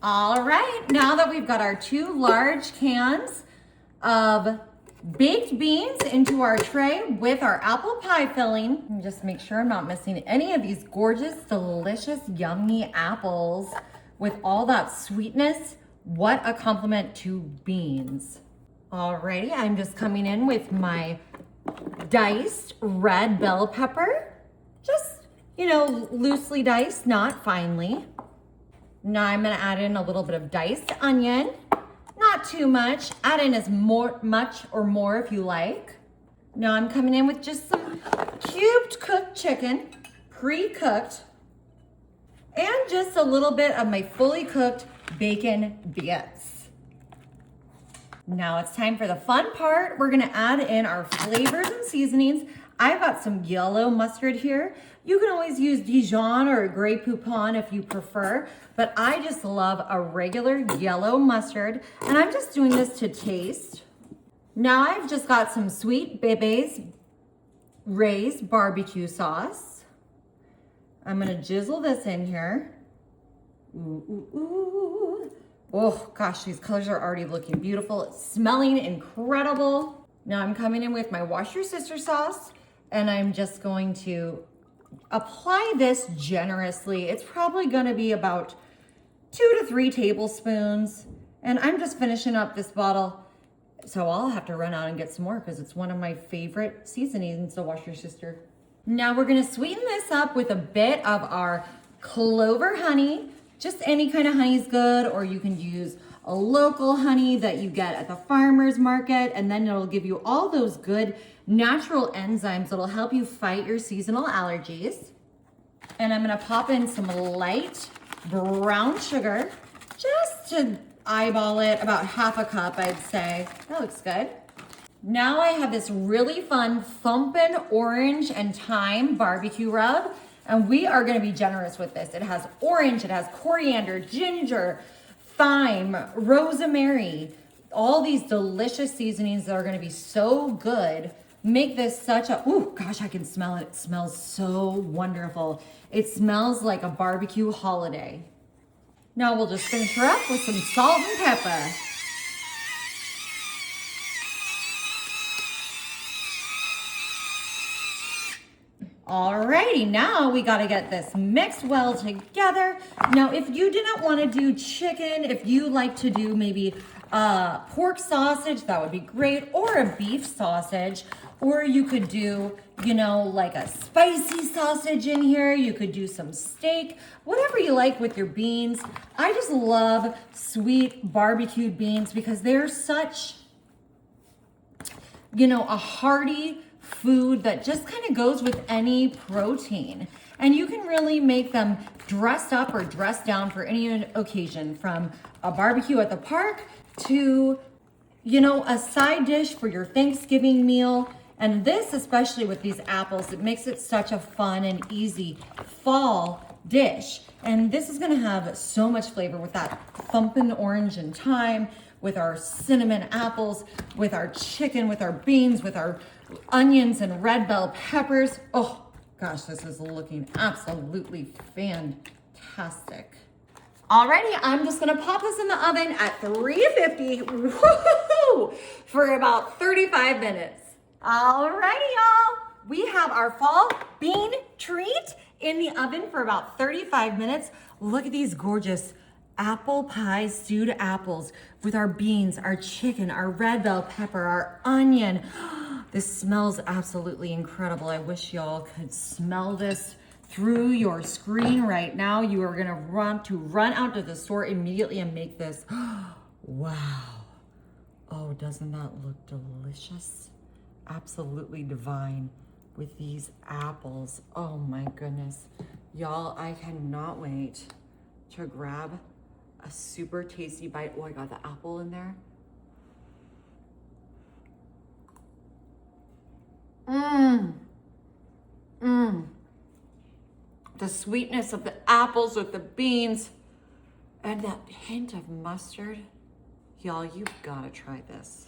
All right, now that we've got our 2 large cans of baked beans into our tray with our apple pie filling, and just make sure I'm not missing any of these gorgeous, delicious, yummy apples with all that sweetness. What a compliment to beans. Alrighty, I'm just coming in with my diced red bell pepper. Just, loosely diced, not finely. Now I'm gonna add in a little bit of diced onion. Not too much. Add in as much or more if you like. Now I'm coming in with just some cubed cooked chicken, pre-cooked, and just a little bit of my fully cooked bacon bits. Now it's time for the fun part. We're gonna add in our flavors and seasonings. I've got some yellow mustard here. You can always use Dijon or Grey Poupon if you prefer, but I just love a regular yellow mustard, and I'm just doing this to taste. Now I've just got some Sweet Bebe's raised barbecue sauce. I'm gonna jizzle this in here. Ooh, ooh, ooh. Oh gosh, these colors are already looking beautiful. It's smelling incredible. Now I'm coming in with my Wash Your Sister sauce, and I'm just going to apply this generously. It's probably gonna be about 2 to 3 tablespoons. And I'm just finishing up this bottle, so I'll have to run out and get some more because it's one of my favorite seasonings to Wash Your Sister. Now we're gonna sweeten this up with a bit of our clover honey. Just any kind of honey is good, or you can use a local honey that you get at the farmer's market, and then it'll give you all those good natural enzymes that'll help you fight your seasonal allergies. And I'm gonna pop in some light brown sugar, just to eyeball it, about half a cup, I'd say. That looks good. Now I have this really fun thumpin' orange and thyme barbecue rub, and we are gonna be generous with this. It has orange, it has coriander, ginger, thyme, rosemary, all these delicious seasonings that are gonna be so good. Make this such a, ooh, gosh, I can smell it. It smells so wonderful. It smells like a barbecue holiday. Now we'll just finish her up with some salt and pepper. Alrighty, now we gotta get this mixed well together. Now, if you didn't wanna do chicken, if you like to do maybe pork sausage, that would be great, or a beef sausage, or you could do, like a spicy sausage in here. You could do some steak, whatever you like with your beans. I just love sweet barbecued beans because they're such, a hearty food that just kind of goes with any protein. And you can really make them dressed up or dressed down for any occasion, from a barbecue at the park to, a side dish for your Thanksgiving meal. And this, especially with these apples, it makes it such a fun and easy fall dish. And this is gonna have so much flavor with that thumping orange and thyme, with our cinnamon apples, with our chicken, with our beans, with our onions and red bell peppers. Oh gosh, this is looking absolutely fantastic. Alrighty, I'm just gonna pop this in the oven at 350 for about 35 minutes. Alrighty, y'all. We have our fall bean treat in the oven for about 35 minutes. Look at these gorgeous apple pie stewed apples with our beans, our chicken, our red bell pepper, our onion. This smells absolutely incredible. I wish y'all could smell this through your screen right now. You are gonna run out to the store immediately and make this. Wow. Oh, doesn't that look delicious? Absolutely divine with these apples. Oh my goodness. Y'all, I cannot wait to grab a super tasty bite. Oh, I got the apple in there. The sweetness of the apples with the beans and that hint of mustard. Y'all, you've gotta try this.